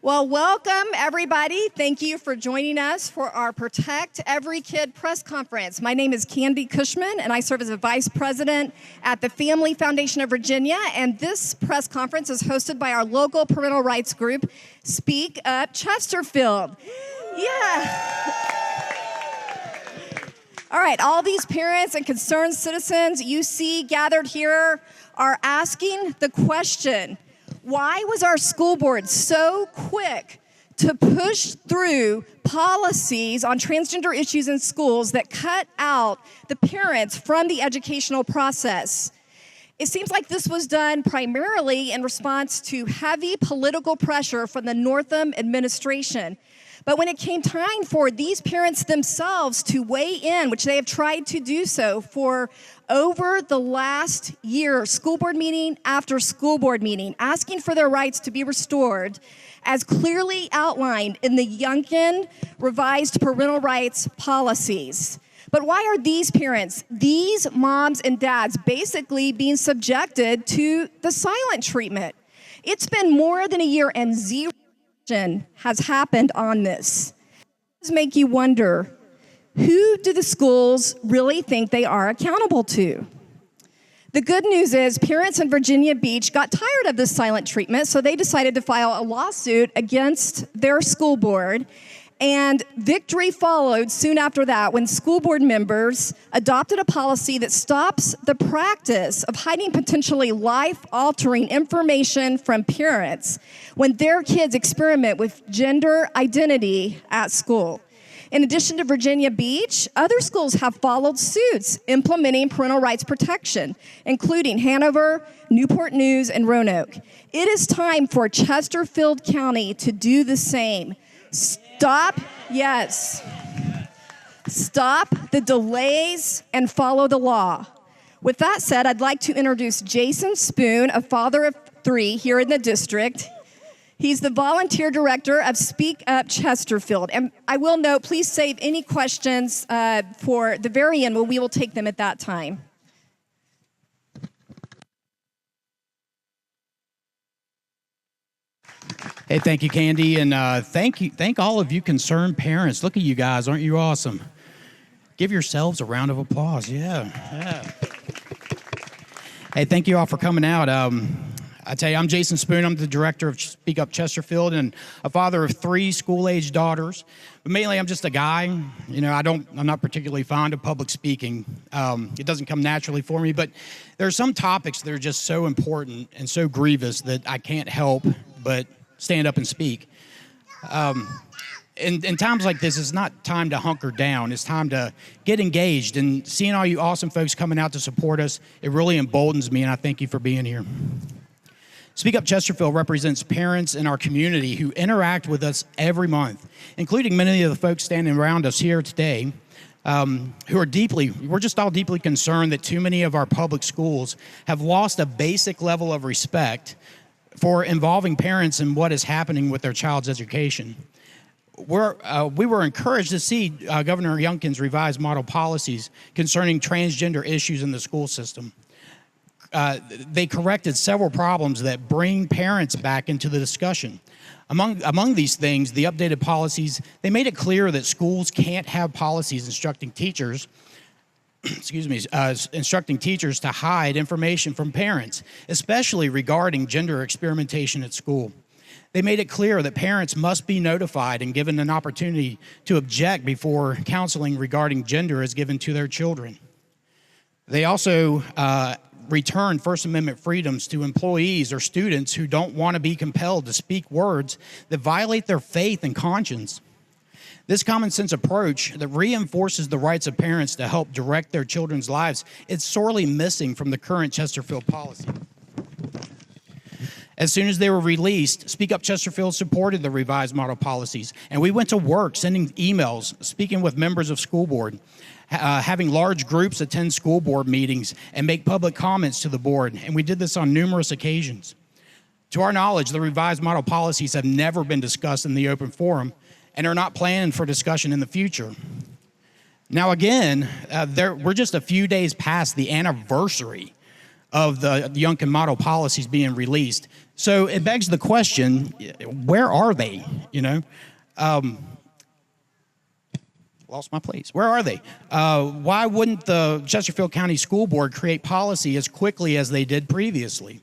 Well, welcome everybody. Thank you for joining us for our Protect Every Kid press conference. My name is Candy Cushman, and I serve as a vice president at the Family Foundation of Virginia. And this press conference is hosted by our local parental rights group, Speak Up Chesterfield. Yeah. All right, all these parents and concerned citizens you see gathered here are asking the question, why was our school board so quick to push through policies on transgender issues in schools that cut out the parents from the educational process? It seems like this was done primarily in response to heavy political pressure from the Northam administration. But when it came time for these parents themselves to weigh in, which they have tried to do so for over the last year, school board meeting after school board meeting, asking for their rights to be restored, as clearly outlined in the Youngkin revised parental rights policies. But why are these parents, these moms and dads, basically being subjected to the silent treatment? It's been more than a year and zero action has happened on this. This make you wonder, who do the schools really think they are accountable to? The good news is parents in Virginia Beach got tired of this silent treatment, so they decided to file a lawsuit against their school board. And victory followed soon after that when school board members adopted a policy that stops the practice of hiding potentially life-altering information from parents when their kids experiment with gender identity at school. In addition to Virginia Beach, other schools have followed suits implementing parental rights protection, including Hanover, Newport News, and Roanoke. It is time for Chesterfield County to do the same. Stop the delays and follow the law. With that said, I'd like to introduce Jason Spoon, a father of 3 here in the district. He's the volunteer director of Speak Up Chesterfield. And I will note, please save any questions for the very end, we will take them at that time. Hey, thank you, Candy, and thank all of you concerned parents. Look at you guys, aren't you awesome? Give yourselves a round of applause. Yeah. Hey, thank you all for coming out. I tell you, I'm Jason Spoon. I'm the director of Speak Up Chesterfield and a father of 3 school-age daughters. But mainly, I'm just a guy. You know, I'm not particularly fond of public speaking. It doesn't come naturally for me. But there are some topics that are just so important and so grievous that I can't help but stand up and speak. In times like this, it's not time to hunker down. It's time to get engaged. And seeing all you awesome folks coming out to support us, it really emboldens me, and I thank you for being here. Speak Up Chesterfield represents parents in our community who interact with us every month, including many of the folks standing around us here today, we're just all deeply concerned that too many of our public schools have lost a basic level of respect for involving parents in what is happening with their child's education. We were encouraged to see Governor Youngkin's revised model policies concerning transgender issues in the school system. They corrected several problems that bring parents back into the discussion. Among these things, the updated policies, they made it clear that schools can't have policies instructing teachers instructing teachers to hide information from parents, especially regarding gender experimentation at school. They made it clear that parents must be notified and given an opportunity to object before counseling regarding gender is given to their children. They also returned First Amendment freedoms to employees or students who don't want to be compelled to speak words that violate their faith and conscience. This common sense approach that reinforces the rights of parents to help direct their children's lives is sorely missing from the current Chesterfield policy. As soon as they were released, Speak Up Chesterfield supported the revised model policies, and we went to work sending emails, speaking with members of school board, having large groups attend school board meetings and make public comments to the board, and we did this on numerous occasions. To our knowledge, the revised model policies have never been discussed in the open forum and are not planned for discussion in the future. Now again, we're just a few days past the anniversary of the Youngkin model policies being released. So it begs the question, where are they, Lost my place. Where are they? Why wouldn't the Chesterfield County School Board create policy as quickly as they did previously?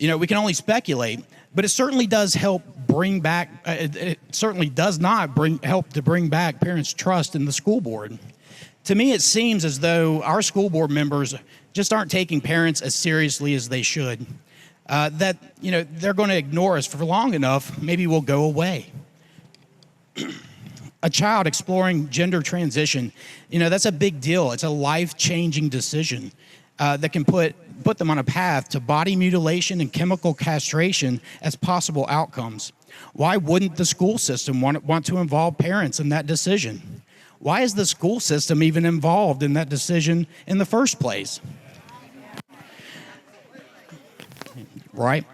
We can only speculate, but it certainly does help bring back, it certainly does not help to bring back parents' trust in the school board. To me, it seems as though our school board members just aren't taking parents as seriously as they should. That they're going to ignore us for long enough, maybe we'll go away. A child exploring gender transition, that's a big deal. It's a life-changing decision that can put them on a path to body mutilation and chemical castration as possible outcomes. Why wouldn't the school system want to involve parents in that decision? Why is the school system even involved in that decision in the first place? Right?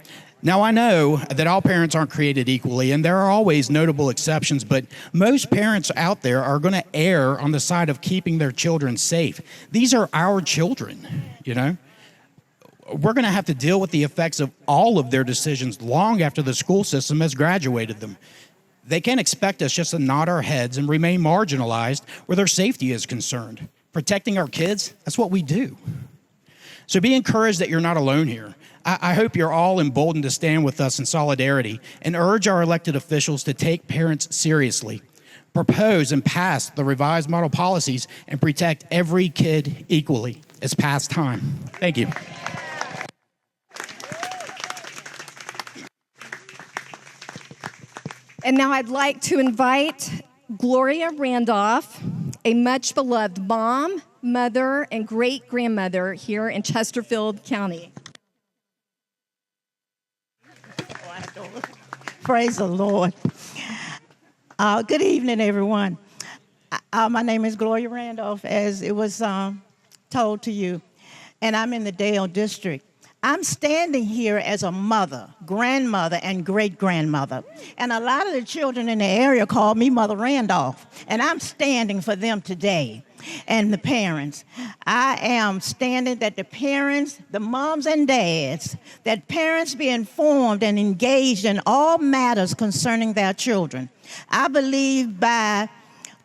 Now, I know that all parents aren't created equally, and there are always notable exceptions, but most parents out there are going to err on the side of keeping their children safe. These are our children, We're going to have to deal with the effects of all of their decisions long after the school system has graduated them. They can't expect us just to nod our heads and remain marginalized where their safety is concerned. Protecting our kids, that's what we do. So be encouraged that you're not alone here. I hope you're all emboldened to stand with us in solidarity and urge our elected officials to take parents seriously, propose and pass the revised model policies, and protect every kid equally. It's past time. Thank you. And now I'd like to invite Gloria Randolph, a much beloved mom, mother, and great-grandmother here in Chesterfield County. Praise the Lord. Good evening, everyone. My name is Gloria Randolph, as it was told to you, and I'm in the Dale District. I'm standing here as a mother, grandmother, and great-grandmother. And a lot of the children in the area call me Mother Randolph, and I'm standing for them today and the parents. I am standing that the parents, the moms and dads, that parents be informed and engaged in all matters concerning their children. I believe by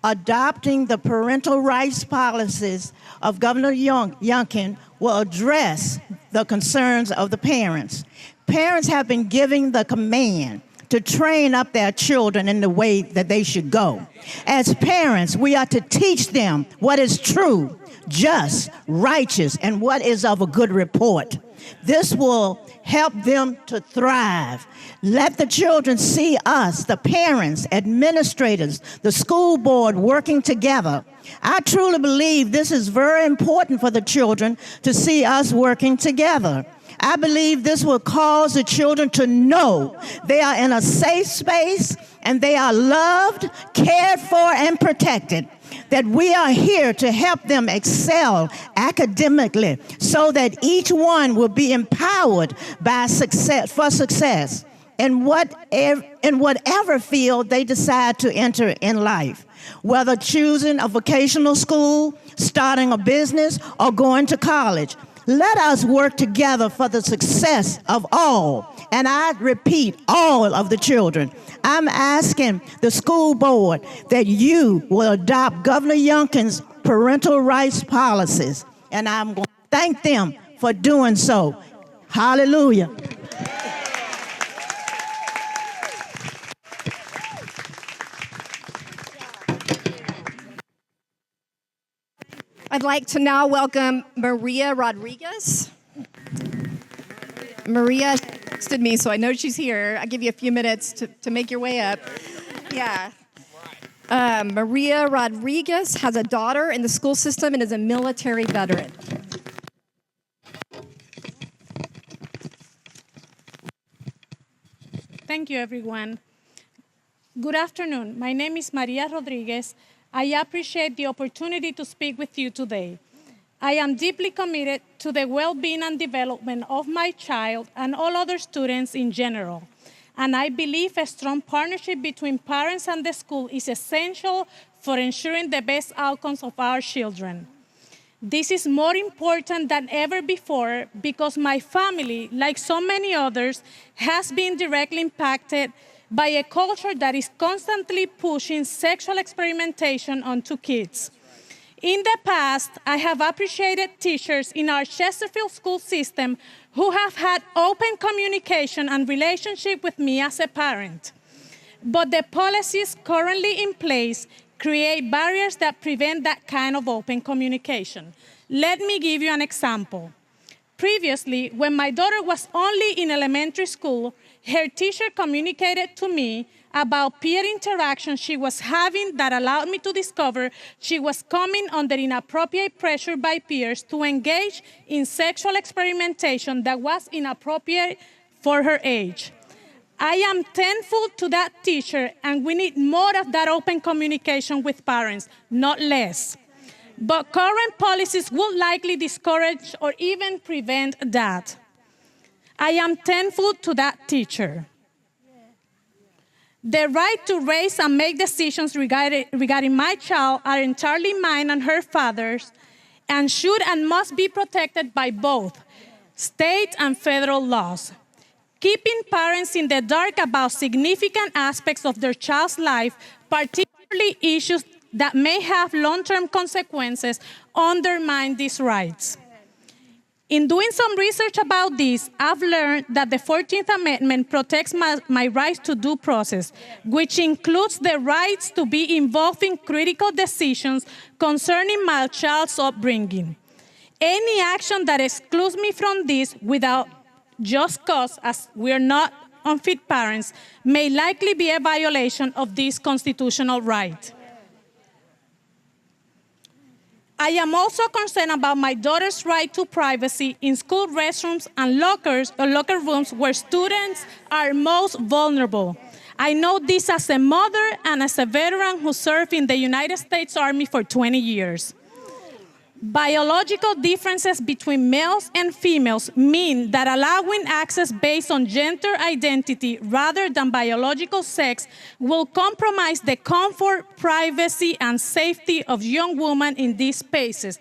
adopting the parental rights policies of Governor Youngkin will address the concerns of the parents. Parents have been given the command to train up their children in the way that they should go. As parents, we are to teach them what is true, just, righteous, and what is of a good report. This will help them to thrive. Let the children see us, the parents, administrators, the school board working together. I truly believe this is very important for the children to see us working together. I believe this will cause the children to know they are in a safe space and they are loved, cared for, and protected. That we are here to help them excel academically so that each one will be empowered by success in whatever field they decide to enter in life, whether choosing a vocational school, starting a business, or going to college. Let us work together for the success of all, and I repeat, all of the children. I'm asking the school board that you will adopt Governor Youngkin's parental rights policies, and I'm going to thank them for doing so. Hallelujah. I'd like to now welcome Maria Rodriguez. Maria texted me, so I know she's here. I'll give you a few minutes to make your way up. Yeah. Maria Rodriguez has a daughter in the school system and is a military veteran. Thank you, everyone. Good afternoon. My name is Maria Rodriguez. I appreciate the opportunity to speak with you today. I am deeply committed to the well-being and development of my child and all other students in general. And I believe a strong partnership between parents and the school is essential for ensuring the best outcomes of our children. This is more important than ever before because my family, like so many others, has been directly impacted by a culture that is constantly pushing sexual experimentation onto kids. In the past, I have appreciated teachers in our Chesterfield school system who have had open communication and relationship with me as a parent. But the policies currently in place create barriers that prevent that kind of open communication. Let me give you an example. Previously, when my daughter was only in elementary school, her teacher communicated to me about peer interaction she was having that allowed me to discover she was coming under inappropriate pressure by peers to engage in sexual experimentation that was inappropriate for her age. I am thankful to that teacher, and we need more of that open communication with parents, not less. But current policies will likely discourage or even prevent that. I am thankful to that teacher. The right to raise and make decisions regarding my child are entirely mine and her father's, and should and must be protected by both state and federal laws. Keeping parents in the dark about significant aspects of their child's life, particularly issues that may have long-term consequences, undermine these rights. In doing some research about this, I've learned that the 14th Amendment protects my rights to due process, which includes the rights to be involved in critical decisions concerning my child's upbringing. Any action that excludes me from this without just cause, as we are not unfit parents, may likely be a violation of this constitutional right. I am also concerned about my daughter's right to privacy in school restrooms and locker rooms where students are most vulnerable. I know this as a mother and as a veteran who served in the United States Army for 20 years. Biological differences between males and females mean that allowing access based on gender identity rather than biological sex will compromise the comfort, privacy, and safety of young women in these spaces.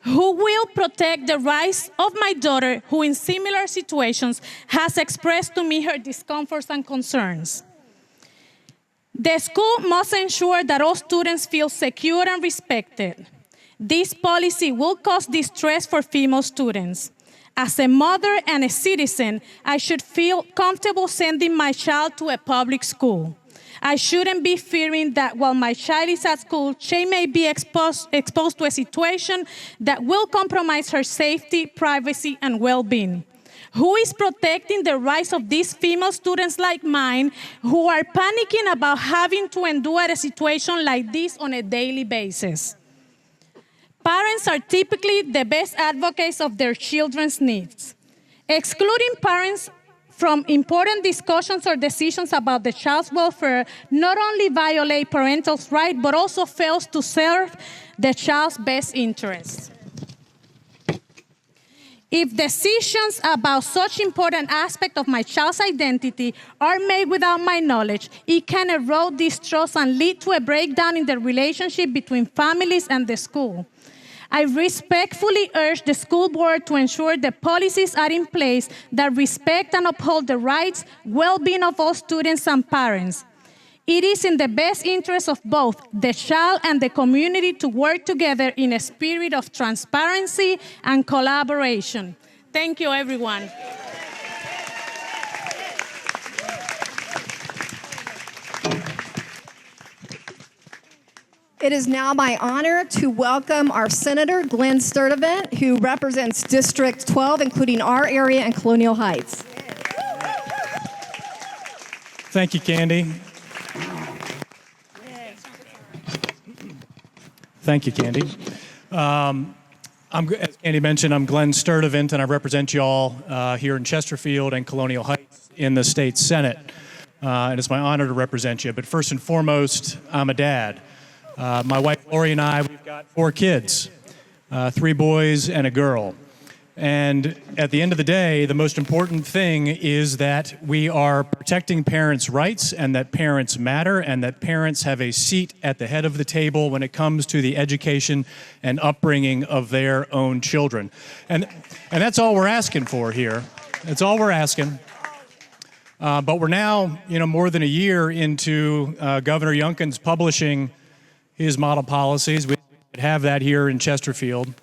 Who will protect the rights of my daughter, who in similar situations has expressed to me her discomforts and concerns? The school must ensure that all students feel secure and respected. This policy will cause distress for female students. As a mother and a citizen, I should feel comfortable sending my child to a public school. I shouldn't be fearing that while my child is at school, she may be exposed to a situation that will compromise her safety, privacy, and well-being. Who is protecting the rights of these female students like mine who are panicking about having to endure a situation like this on a daily basis? Parents are typically the best advocates of their children's needs. Excluding parents from important discussions or decisions about the child's welfare not only violates parental rights, but also fails to serve the child's best interests. If decisions about such important aspect of my child's identity are made without my knowledge, it can erode this trust and lead to a breakdown in the relationship between families and the school. I respectfully urge the school board to ensure the policies are in place that respect and uphold the rights, well-being of all students and parents. It is in the best interest of both the child and the community to work together in a spirit of transparency and collaboration. Thank you, everyone. It is now my honor to welcome our Senator, Glenn Sturtevant, who represents District 12, including our area and Colonial Heights. Thank you, Candy. Thank you, Candy. As Candy mentioned, I'm Glenn Sturtevant, and I represent you all here in Chesterfield and Colonial Heights in the state Senate. And it's my honor to represent you. But first and foremost, I'm a dad. My wife Lori and I, we've got 4 kids, 3 boys and a girl. And at the end of the day, the most important thing is that we are protecting parents' rights and that parents matter and that parents have a seat at the head of the table when it comes to the education and upbringing of their own children. And that's all we're asking for here. That's all we're asking. But we're now, more than a year into Governor Youngkin's publishing his model policies. We have that here in Chesterfield.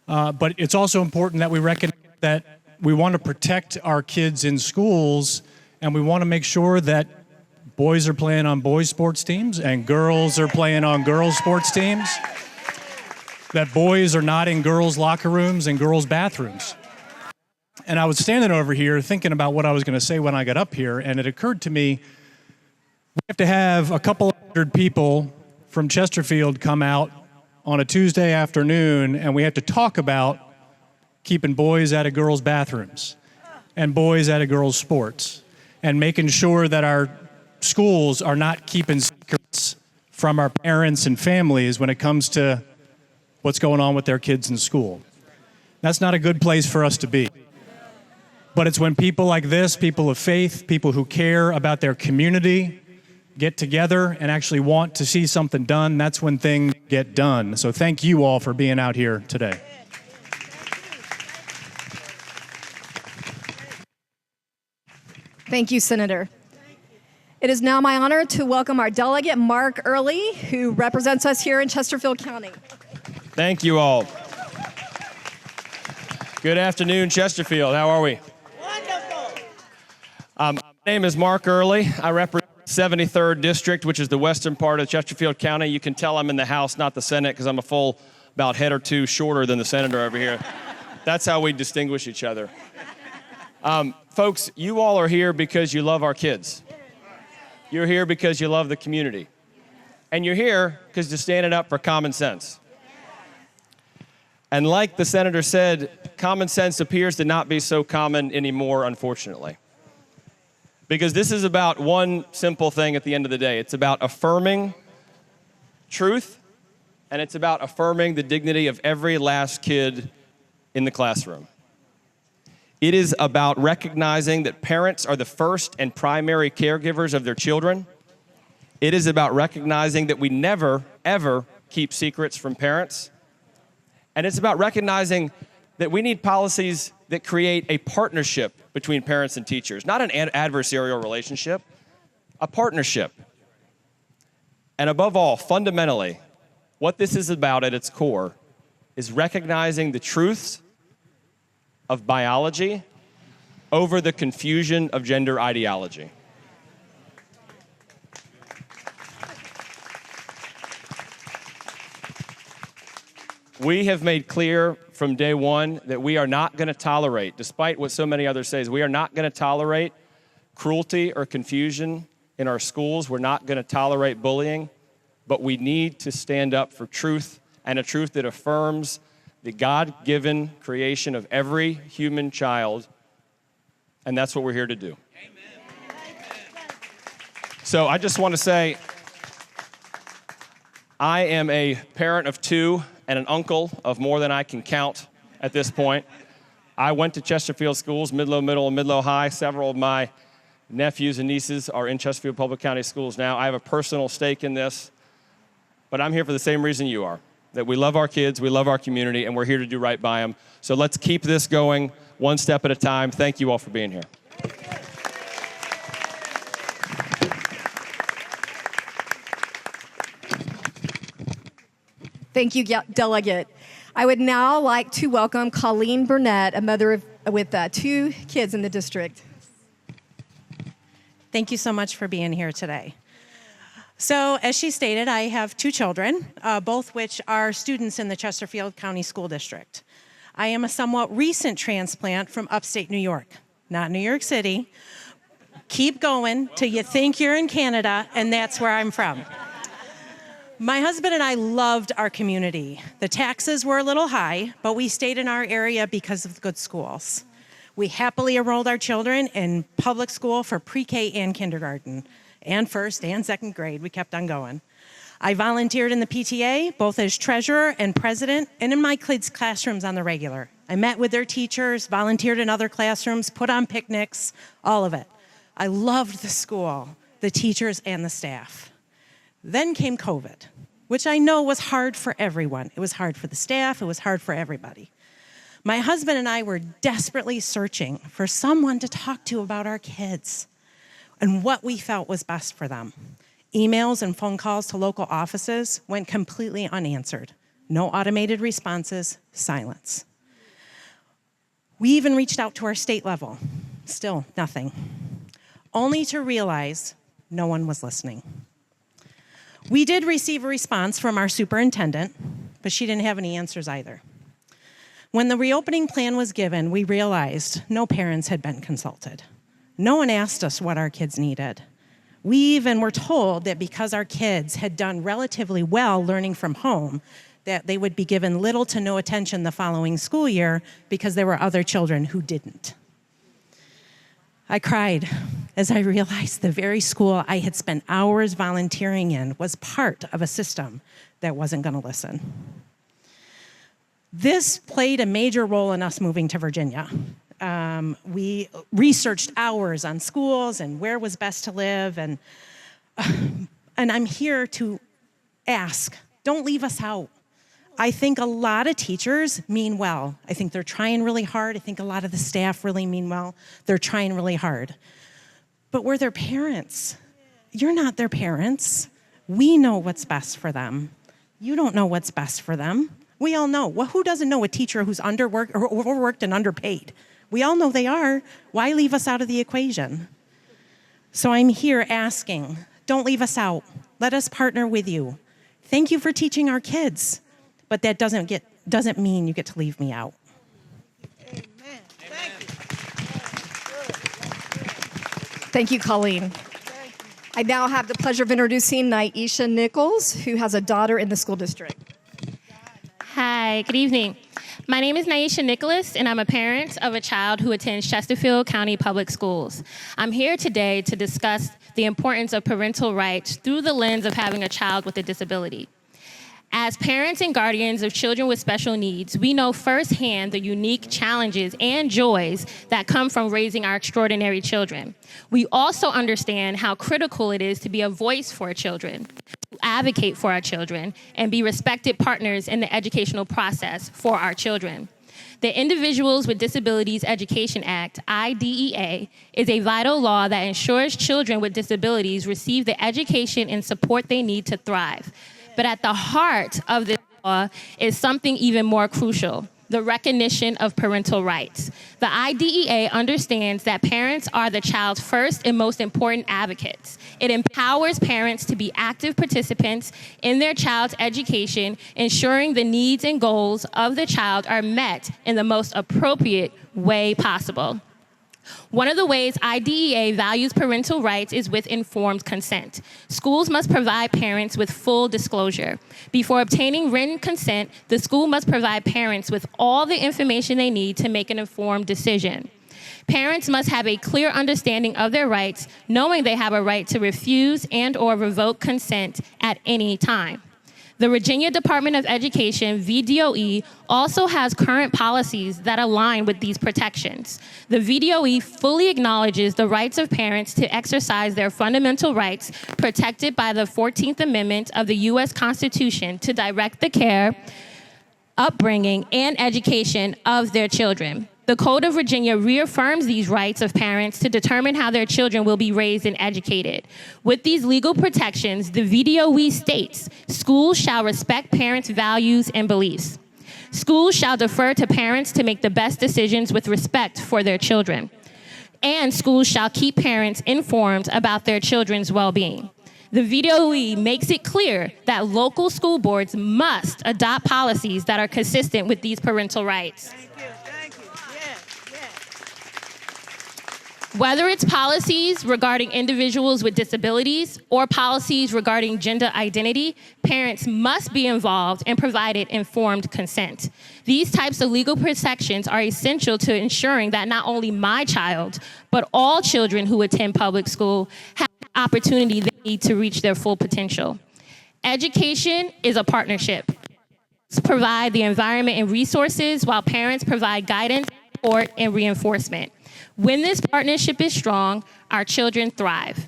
But it's also important that we recognize that we want to protect our kids in schools, and we want to make sure that boys are playing on boys' sports teams and girls are playing on girls' sports teams, that boys are not in girls' locker rooms and girls' bathrooms. And I was standing over here thinking about what I was going to say when I got up here, and it occurred to me we have to have a couple hundred people from Chesterfield come out on a Tuesday afternoon, and we have to talk about keeping boys out of girls' bathrooms and boys out of girls' sports and making sure that our schools are not keeping secrets from our parents and families when it comes to what's going on with their kids in school. That's not a good place for us to be. But it's when people like this, people of faith, people who care about their community, get together and actually want to see something done, that's when things get done. So thank you all for being out here today. Thank you, Senator. It is now my honor to welcome our delegate, Mark Early, who represents us here in Chesterfield County. Thank you all. Good afternoon, Chesterfield. How are we? Wonderful. My name is Mark Early. I represent 73rd District, which is the western part of Chesterfield County. You can tell I'm in the House, not the Senate, because I'm a full about head or two shorter than the senator over here. That's how we distinguish each other. Folks, you all are here because you love our kids. You're here because you love the community. And you're here because you're standing up for common sense. And like the senator said, common sense appears to not be so common anymore, unfortunately. Because this is about one simple thing at the end of the day. It's about affirming truth, and it's about affirming the dignity of every last kid in the classroom. It is about recognizing that parents are the first and primary caregivers of their children. It is about recognizing that we never, ever keep secrets from parents. And it's about recognizing that we need policies that create a partnership between parents and teachers, not an adversarial relationship, a partnership. And above all, fundamentally, what this is about at its core is recognizing the truths of biology over the confusion of gender ideology. We have made clear from day one that we are not going to tolerate, despite what so many others say, we are not going to tolerate cruelty or confusion in our schools. We're not going to tolerate bullying, but we need to stand up for truth, and a truth that affirms the God-given creation of every human child, and that's what we're here to do. Amen. So I just want to say, I am a parent of two and an uncle of more than I can count at this point. I went to Chesterfield schools, Midlow Middle and Midlow High. Several of my nephews and nieces are in Chesterfield Public County Schools now. I have a personal stake in this, but I'm here for the same reason you are, that we love our kids, we love our community, and we're here to do right by them. So let's keep this going one step at a time. Thank you all for being here. Thank you, Delegate. I would now like to welcome Colleen Burnett, a mother with two kids in the district. Thank you so much for being here today. So, as she stated, I have two children, both which are students in the Chesterfield County School District. I am a somewhat recent transplant from upstate New York, not New York City. Keep going till you think you're in Canada, and that's where I'm from. My husband and I loved our community. The taxes were a little high, but we stayed in our area because of the good schools. We happily enrolled our children in public school for pre-K and kindergarten, and first and second grade. We kept on going. I volunteered in the PTA, both as treasurer and president, and in my kids' classrooms on the regular. I met with their teachers, volunteered in other classrooms, put on picnics, all of it. I loved the school, the teachers, and the staff. Then came COVID, which I know was hard for everyone. It was hard for the staff, it was hard for everybody. My husband and I were desperately searching for someone to talk to about our kids and what we felt was best for them. Emails and phone calls to local offices went completely unanswered. No automated responses, silence. We even reached out to our state level, still nothing. Only to realize no one was listening. We did receive a response from our superintendent, but she didn't have any answers either. When the reopening plan was given, we realized no parents had been consulted. No one asked us what our kids needed. We even were told that because our kids had done relatively well learning from home, that they would be given little to no attention the following school year because there were other children who didn't. I cried as I realized the very school I had spent hours volunteering in was part of a system that wasn't going to listen. This played a major role in us moving to Virginia. We researched hours on schools and where was best to live, and I'm here to ask, don't leave us out. I think a lot of teachers mean well. I think they're trying really hard. I think a lot of the staff really mean well. They're trying really hard. But we're their parents. You're not their parents. We know what's best for them. You don't know what's best for them. We all know. Well, who doesn't know a teacher who's underworked or overworked and underpaid? We all know they are. Why leave us out of the equation? So I'm here asking, don't leave us out. Let us partner with you. Thank you for teaching our kids, but that doesn't mean you get to leave me out. Amen. Thank you. Thank you, Colleen. I now have the pleasure of introducing Naisha Nichols, who has a daughter in the school district. Hi, good evening. My name is Naisha Nicholas, and I'm a parent of a child who attends Chesterfield County Public Schools. I'm here today to discuss the importance of parental rights through the lens of having a child with a disability. As parents and guardians of children with special needs, we know firsthand the unique challenges and joys that come from raising our extraordinary children. We also understand how critical it is to be a voice for our children, to advocate for our children, and be respected partners in the educational process for our children. The Individuals with Disabilities Education Act, IDEA, is a vital law that ensures children with disabilities receive the education and support they need to thrive. But at the heart of this law is something even more crucial, the recognition of parental rights. The IDEA understands that parents are the child's first and most important advocates. It empowers parents to be active participants in their child's education, ensuring the needs and goals of the child are met in the most appropriate way possible. One of the ways IDEA values parental rights is with informed consent. Schools must provide parents with full disclosure. Before obtaining written consent, the school must provide parents with all the information they need to make an informed decision. Parents must have a clear understanding of their rights, knowing they have a right to refuse and/or revoke consent at any time. The Virginia Department of Education, VDOE, also has current policies that align with these protections. The VDOE fully acknowledges the rights of parents to exercise their fundamental rights protected by the 14th Amendment of the U.S. Constitution to direct the care, upbringing, and education of their children. The Code of Virginia reaffirms these rights of parents to determine how their children will be raised and educated. With these legal protections, the VDOE states, schools shall respect parents' values and beliefs. Schools shall defer to parents to make the best decisions with respect for their children. And schools shall keep parents informed about their children's well-being. The VDOE makes it clear that local school boards must adopt policies that are consistent with these parental rights. Whether it's policies regarding individuals with disabilities or policies regarding gender identity, parents must be involved and provided informed consent. These types of legal protections are essential to ensuring that not only my child, but all children who attend public school have the opportunity they need to reach their full potential. Education is a partnership. Provide the environment and resources while parents provide guidance, support, and reinforcement. When this partnership is strong, our children thrive.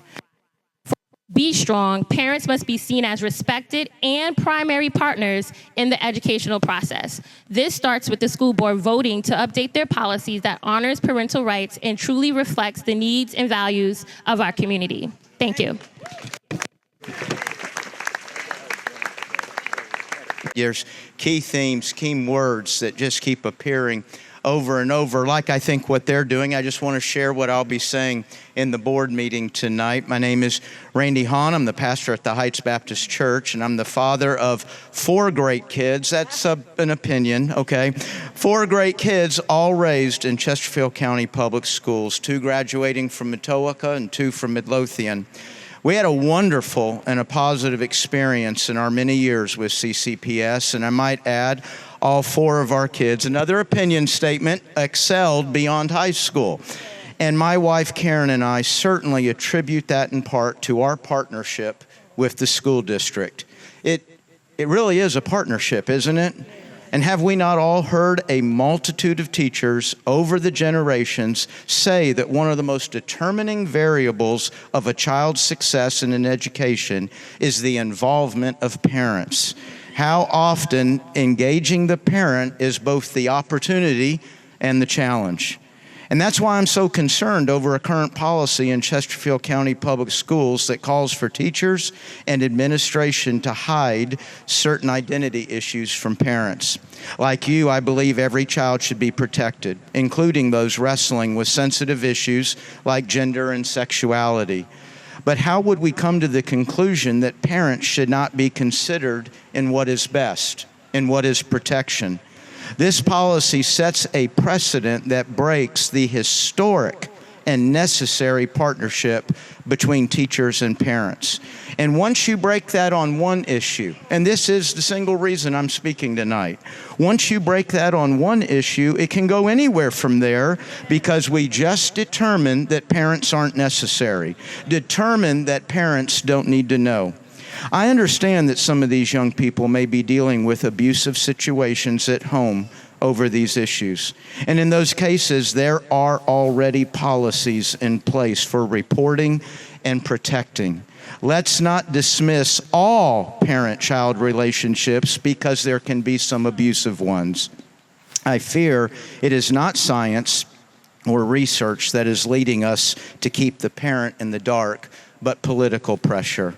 Be strong, parents must be seen as respected and primary partners in the educational process. This starts with the school board voting to update their policies that honors parental rights and truly reflects the needs and values of our community. Thank you. There's key themes, key words that just keep appearing over and over, like I think what they're doing. I just want to share what I'll be saying in the board meeting tonight. My name is Randy Hahn. I'm the pastor at the Heights Baptist Church, and I'm the father of 4 great kids. That's an opinion, okay? 4 great kids, all raised in Chesterfield County Public Schools, 2 graduating from Matoaka and 2 from Midlothian. We had a wonderful and a positive experience in our many years with CCPS, and I might add, all 4 of our kids, another opinion statement, excelled beyond high school. And my wife Karen and I certainly attribute that in part to our partnership with the school district. It really is a partnership, isn't it? And have we not all heard a multitude of teachers over the generations say that one of the most determining variables of a child's success in an education is the involvement of parents? How often engaging the parent is both the opportunity and the challenge. And that's why I'm so concerned over a current policy in Chesterfield County Public Schools that calls for teachers and administration to hide certain identity issues from parents. Like you, I believe every child should be protected, including those wrestling with sensitive issues like gender and sexuality. But how would we come to the conclusion that parents should not be considered in what is best, in what is protection? This policy sets a precedent that breaks the historic and necessary partnership between teachers and parents. And once you break that on one issue, and this is the single reason I'm speaking tonight, once you break that on one issue, it can go anywhere from there because we just determined that parents aren't necessary, determined that parents don't need to know. I understand that some of these young people may be dealing with abusive situations at home over these issues. And in those cases, there are already policies in place for reporting and protecting. Let's not dismiss all parent-child relationships because there can be some abusive ones. I fear it is not science or research that is leading us to keep the parent in the dark, but political pressure.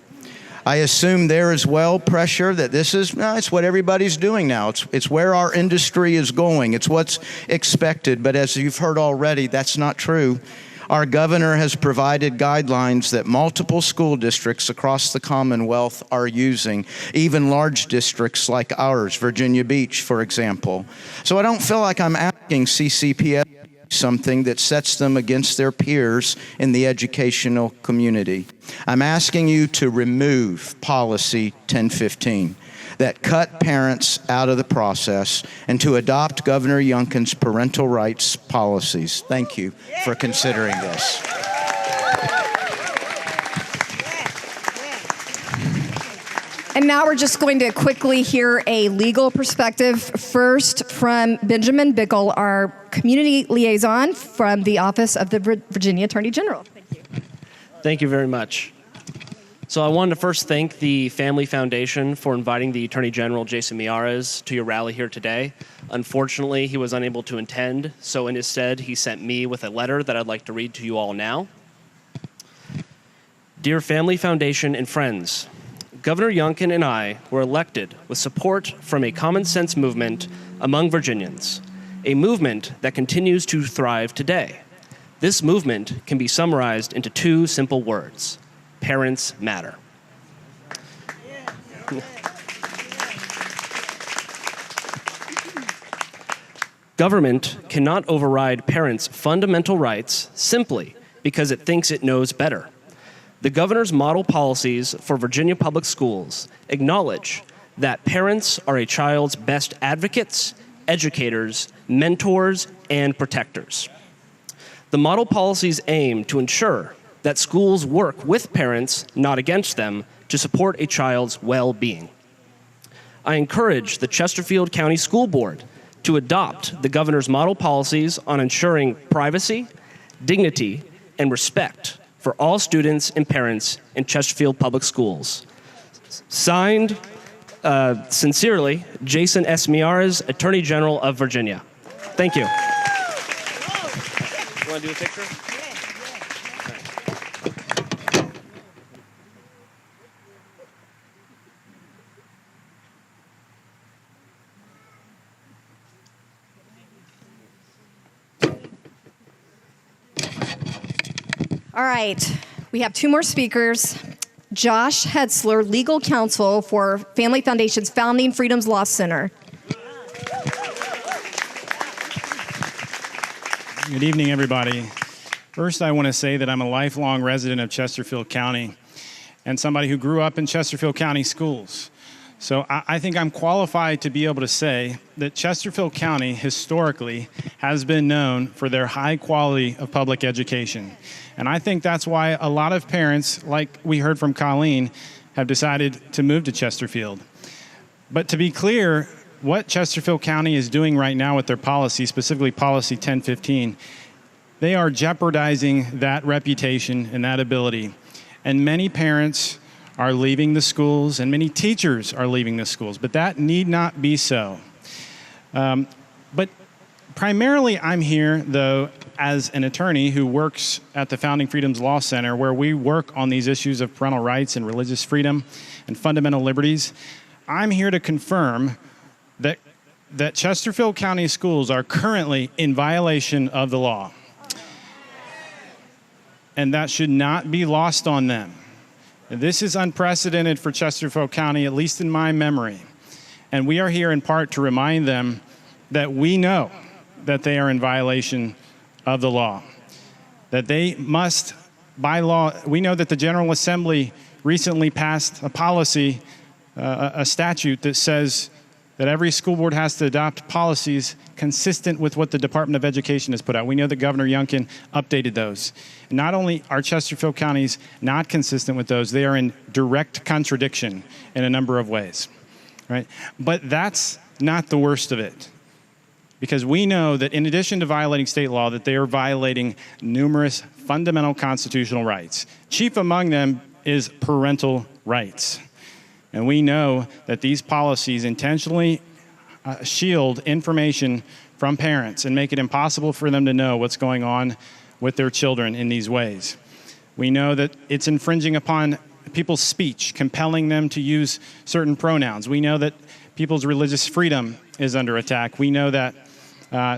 I assume there is well pressure that it's what everybody's doing now. It's where our industry is going. It's what's expected. But as you've heard already, that's not true. Our governor has provided guidelines that multiple school districts across the Commonwealth are using, even large districts like ours, Virginia Beach, for example. So I don't feel like I'm asking CCPS something that sets them against their peers in the educational community. I'm asking you to remove Policy 1015 that cut parents out of the process and to adopt Governor Youngkin's parental rights policies. Thank you for considering this. And now we're just going to quickly hear a legal perspective first from Benjamin Bickle, our community liaison from the Office of the Virginia Attorney General. Thank you. Thank you very much. So I wanted to first thank the Family Foundation for inviting the Attorney General, Jason Miyares, to your rally here today. Unfortunately, he was unable to attend, so in his stead, he sent me with a letter that I'd like to read to you all now. Dear Family Foundation and friends, Governor Youngkin and I were elected with support from a common sense movement among Virginians, a movement that continues to thrive today. This movement can be summarized into 2 simple words: parents matter. Government cannot override parents' fundamental rights simply because it thinks it knows better. The governor's model policies for Virginia public schools acknowledge that parents are a child's best advocates, educators, mentors, and protectors. The model policies aim to ensure that schools work with parents, not against them, to support a child's well-being. I encourage the Chesterfield County School Board to adopt the governor's model policies on ensuring privacy, dignity, and respect for all students and parents in Chesterfield Public Schools. Signed, sincerely, Jason S. Miyares, Attorney General of Virginia. Thank you. You want to do a picture? All right, we have two more speakers. Josh Hetzler, legal counsel for Family Foundation's Founding Freedoms Law Center. Good evening, everybody. First, I want to say that I'm a lifelong resident of Chesterfield County and somebody who grew up in Chesterfield County schools. So I think I'm qualified to be able to say that Chesterfield County historically has been known for their high quality of public education. And I think that's why a lot of parents, like we heard from Colleen, have decided to move to Chesterfield. But to be clear, what Chesterfield County is doing right now with their policy, specifically Policy 1015, they are jeopardizing that reputation and that ability. And many parents are leaving the schools, and many teachers are leaving the schools, but that need not be so. But primarily, I'm here, though, as an attorney who works at the Founding Freedoms Law Center, where we work on these issues of parental rights and religious freedom and fundamental liberties. I'm here to confirm that Chesterfield County schools are currently in violation of the law. And that should not be lost on them. This is unprecedented for Chesterfield County, at least in my memory. And we are here in part to remind them that we know that they are in violation of the law. That they must, by law, we know that the General Assembly recently passed a policy, a statute that says that every school board has to adopt policies consistent with what the Department of Education has put out. We know that Governor Youngkin updated those. And not only are Chesterfield counties not consistent with those, they are in direct contradiction in a number of ways, right? But that's not the worst of it, because we know that in addition to violating state law, that they are violating numerous fundamental constitutional rights. Chief among them is parental rights. And we know that these policies intentionally shield information from parents and make it impossible for them to know what's going on with their children in these ways. We know that it's infringing upon people's speech, compelling them to use certain pronouns. We know that people's religious freedom is under attack. We know that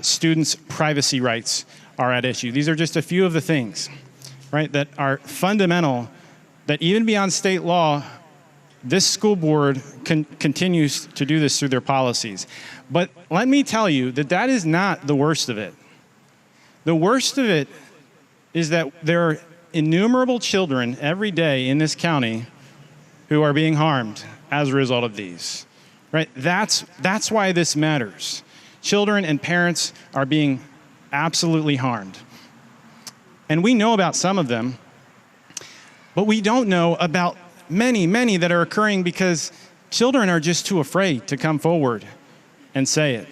students' privacy rights are at issue. These are just a few of the things, right, that are fundamental, that even beyond state law, this school board continues to do this through their policies. But let me tell you that that is not the worst of it. The worst of it is that there are innumerable children every day in this county who are being harmed as a result of these, right? That's why this matters. Children and parents are being absolutely harmed. And we know about some of them, but we don't know about many that are occurring because children are just too afraid to come forward and say it.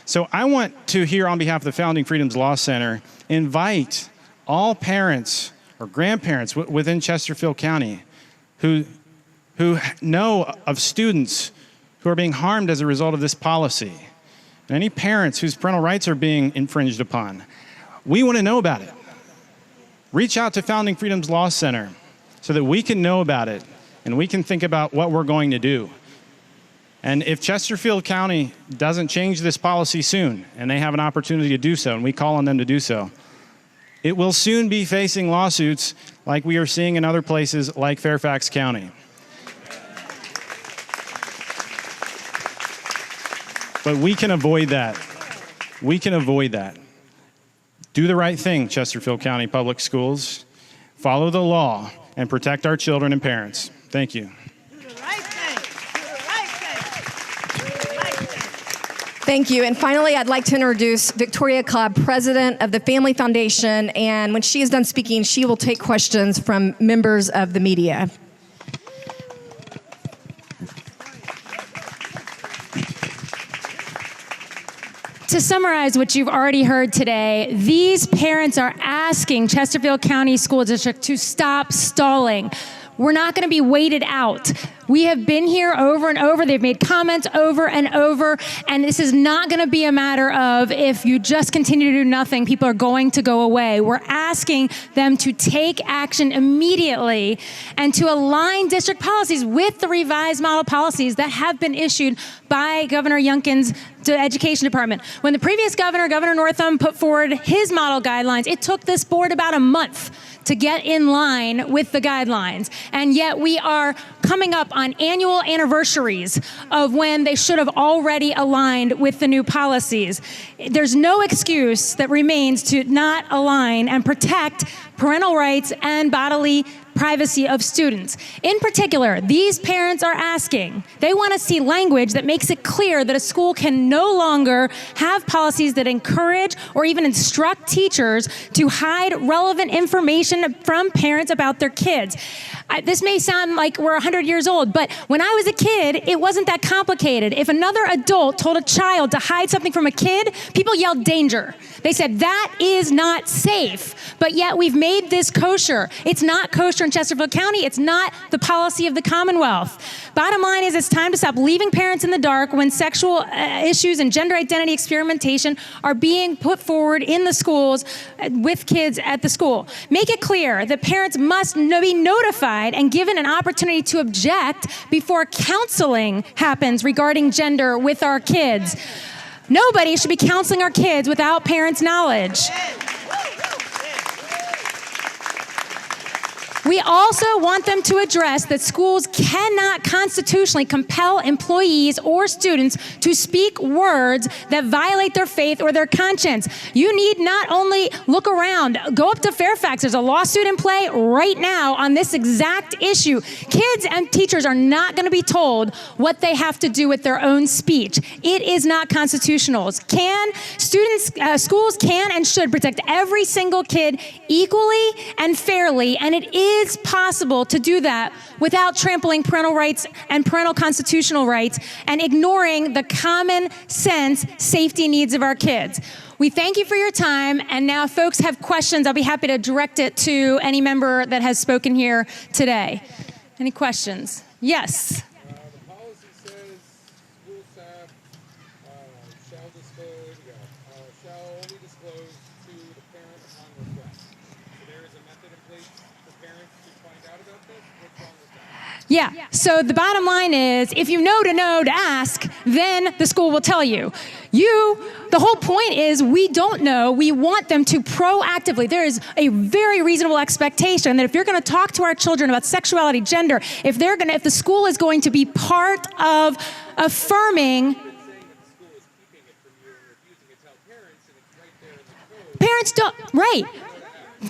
So I want to, here on behalf of the Founding Freedoms Law Center, invite all parents or grandparents within Chesterfield County who know of students who are being harmed as a result of this policy, and any parents whose parental rights are being infringed upon. We want to know about it. Reach out to Founding Freedoms Law Center so that we can know about it and we can think about what we're going to do. And if Chesterfield County doesn't change this policy soon, and they have an opportunity to do so, and we call on them to do so, it will soon be facing lawsuits like we are seeing in other places like Fairfax County. But we can avoid that. We can avoid that. Do the right thing, Chesterfield County Public Schools. Follow the law and protect our children and parents. Thank you. Do the right thing. Do the right thing. Do the right thing. Thank you. And finally, I'd like to introduce Victoria Cobb, president of the Family Foundation. And when she is done speaking, she will take questions from members of the media. To summarize what you've already heard today, these parents are asking Chesterfield County School District to stop stalling. We're not going to be waited out. We have been here over and over. They've made comments over and over. And this is not going to be a matter of if you just continue to do nothing, people are going to go away. We're asking them to take action immediately and to align district policies with the revised model policies that have been issued by Governor Youngkin's Education Department. When the previous governor, Governor Northam, put forward his model guidelines, it took this board about a month to get in line with the guidelines. And yet we are coming up on annual anniversaries of when they should have already aligned with the new policies. There's no excuse that remains to not align and protect parental rights and bodily privacy of students. In particular, these parents are asking, they want to see language that makes it clear that a school can no longer have policies that encourage or even instruct teachers to hide relevant information from parents about their kids. This may sound like we're 100 years old, but when I was a kid, it wasn't that complicated. If another adult told a child to hide something from a kid, people yelled danger. They said, that is not safe. But yet we've made this kosher. It's not kosher in Chesterfield County. It's not the policy of the Commonwealth. Bottom line is it's time to stop leaving parents in the dark when sexual issues and gender identity experimentation are being put forward in the schools with kids at the school. Make it clear that parents must be notified and given an opportunity to object before counseling happens regarding gender with our kids. Nobody should be counseling our kids without parents' knowledge. We also want them to address that schools cannot constitutionally compel employees or students to speak words that violate their faith or their conscience. You need not only look around, go up to Fairfax. There's a lawsuit in play right now on this exact issue. Kids and teachers are not going to be told what they have to do with their own speech. It is not constitutional. Schools can and should protect every single kid equally and fairly, and it is possible to do that without trampling parental rights and parental constitutional rights and ignoring the common sense safety needs of our kids. We thank you for your time, and now if folks have questions, I'll be happy to direct it to any member that has spoken here today. Any questions? Yes. The policy says school staff shall only disclose to the parent upon request. So there is a method in place for parents to find out about this. What's wrong with that? Yeah, so the bottom line is, if you know to ask, then the school will tell you. The whole point is we don't know, we want them to proactively. There is a very reasonable expectation that if you're gonna talk to our children about sexuality, gender, if the school is going to be part of affirming. Parents don't, right.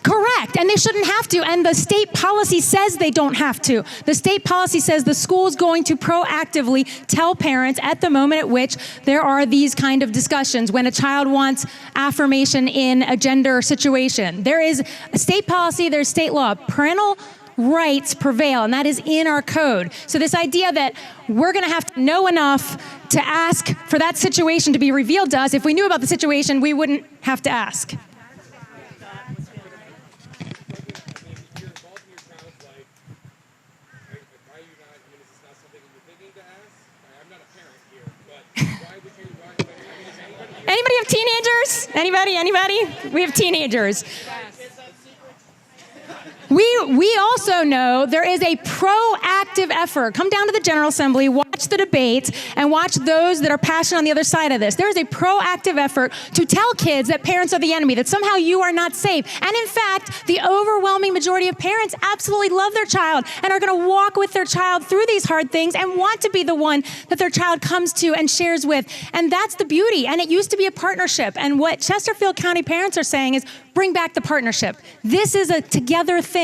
Correct, and they shouldn't have to, and the state policy says they don't have to. The state policy says the school's going to proactively tell parents at the moment at which there are these kind of discussions when a child wants affirmation in a gender situation. There is a state policy, there's state law. Parental rights prevail, and that is in our code. So this idea that we're going to have to know enough to ask for that situation to be revealed to us, if we knew about the situation, we wouldn't have to ask. Anybody have teenagers? Anybody? We have teenagers. We also know there is a proactive effort. Come down to the General Assembly, watch the debates, and watch those that are passionate on the other side of this. There is a proactive effort to tell kids that parents are the enemy, that somehow you are not safe. And in fact, the overwhelming majority of parents absolutely love their child and are going to walk with their child through these hard things and want to be the one that their child comes to and shares with. And that's the beauty. And it used to be a partnership. And what Chesterfield County parents are saying is, bring back the partnership. This is a together thing.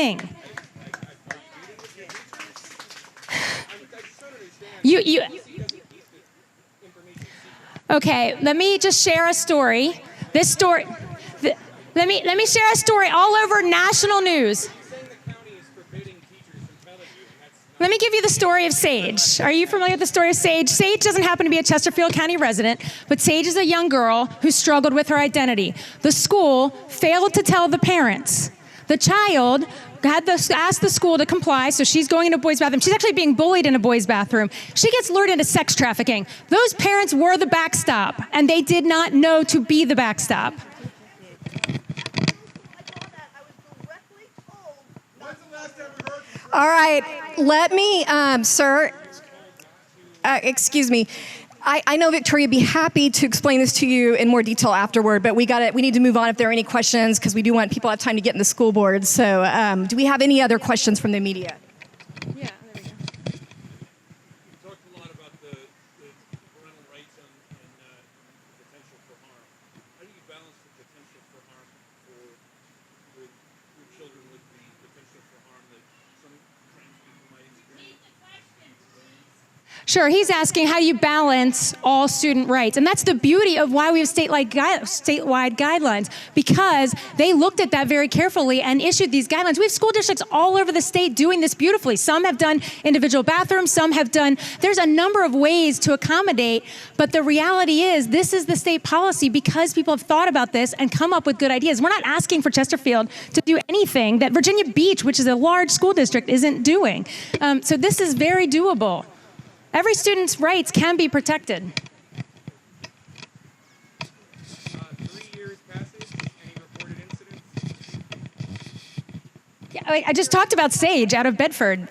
Okay, let me just share a story. This story, let me share a story all over national news. Let me give you the story of Sage. Are you familiar with the story of Sage? Sage doesn't happen to be a Chesterfield County resident, but Sage is a young girl who struggled with her identity. The school failed to tell the parents. The child asked the school to comply, so she's going into a boys' bathroom. She's actually being bullied in a boys' bathroom. She gets lured into sex trafficking. Those parents were the backstop, and they did not know to be the backstop. All right, let me, sir, excuse me. I know Victoria would be happy to explain this to you in more detail afterward, but we need to move on if there are any questions, because we do want people to have time to get in the school board. So do we have any other questions from the media? Yeah. You talked a lot about the parental rights and potential for harm. How do you balance the potential for harm for your children with the potential for harm that some trans people might experience? Sure, he's asking how you balance all student rights. And that's the beauty of why we have statewide guidelines, because they looked at that very carefully and issued these guidelines. We have school districts all over the state doing this beautifully. Some have done individual bathrooms, some have done, there's a number of ways to accommodate, but the reality is this is the state policy because people have thought about this and come up with good ideas. We're not asking for Chesterfield to do anything that Virginia Beach, which is a large school district, isn't doing. So this is very doable. Every student's rights can be protected. 3 years passage, any reported incidents? Yeah, I just talked about Sage out of Bedford.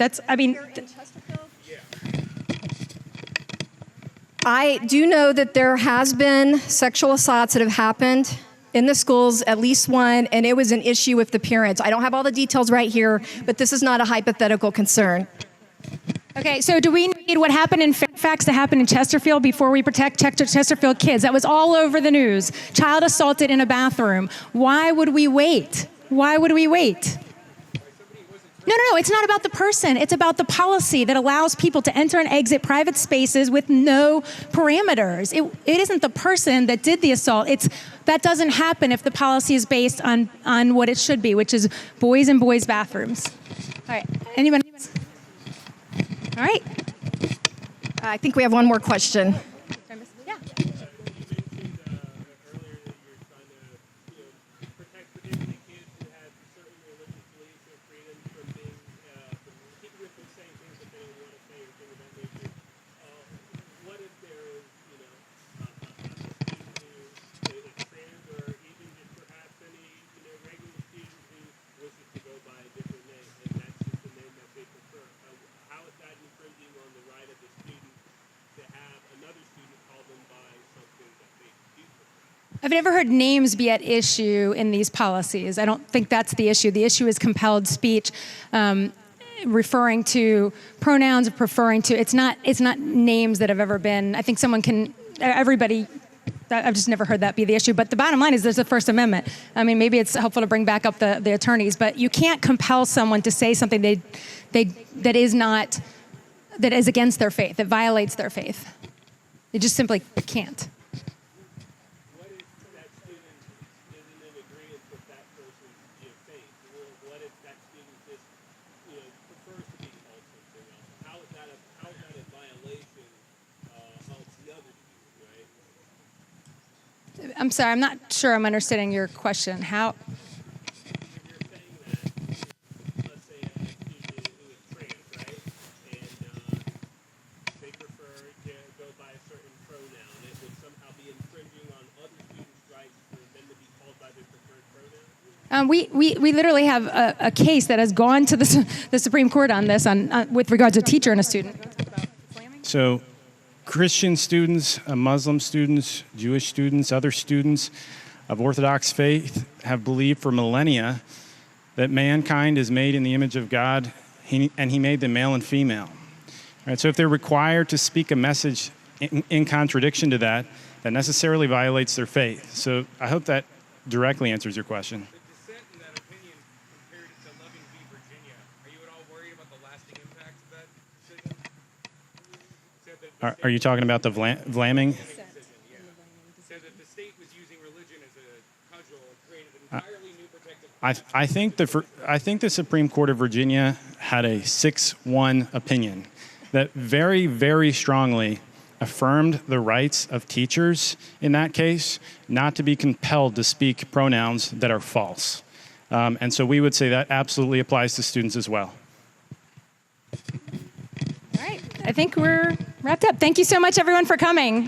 I do know that there has been sexual assaults that have happened in the schools, at least one, and it was an issue with the parents. I don't have all the details right here, but this is not a hypothetical concern. Okay, so do we need what happened in Fairfax to happen in Chesterfield before we protect Chesterfield kids? That was all over the news. Child assaulted in a bathroom. Why would we wait? Why would we wait? No, it's not about the person. It's about the policy that allows people to enter and exit private spaces with no parameters. It isn't the person that did the assault. That doesn't happen if the policy is based on what it should be, which is boys in boys' bathrooms. All right, anyone else? All right. I think we have one more question. Yeah. I've never heard names be at issue in these policies. I don't think that's the issue. The issue is compelled speech, referring to pronouns, preferring to. It's not names that have ever been. I think everybody. I've just never heard that be the issue. But the bottom line is there's a First Amendment. I mean, maybe it's helpful to bring back up the attorneys, but you can't compel someone to say something that is against their faith, that violates their faith. You just simply can't. I'm sorry, I'm not sure I'm understanding your question. How? Let's say a student who is trans, right? And they prefer to go by a certain pronoun. It would somehow be infringing on other students' rights for them to be called by their preferred pronoun? We literally have a case that has gone to the Supreme Court on this, with regards to a teacher and a student. So Christian students, Muslim students, Jewish students, other students of Orthodox faith have believed for millennia that mankind is made in the image of God, and he made them male and female. All right, so if they're required to speak a message in contradiction to that, that necessarily violates their faith. So I hope that directly answers your question. The dissent in that opinion compared it to Loving v. Virginia. Are you at all worried about the lasting impacts of that decision? Are you talking about the Vlaming? I think the Supreme Court of Virginia had a 6-1 opinion that very, very strongly affirmed the rights of teachers in that case not to be compelled to speak pronouns that are false. And so we would say that absolutely applies to students as well. All right, I think we're wrapped up. Thank you so much, everyone, for coming.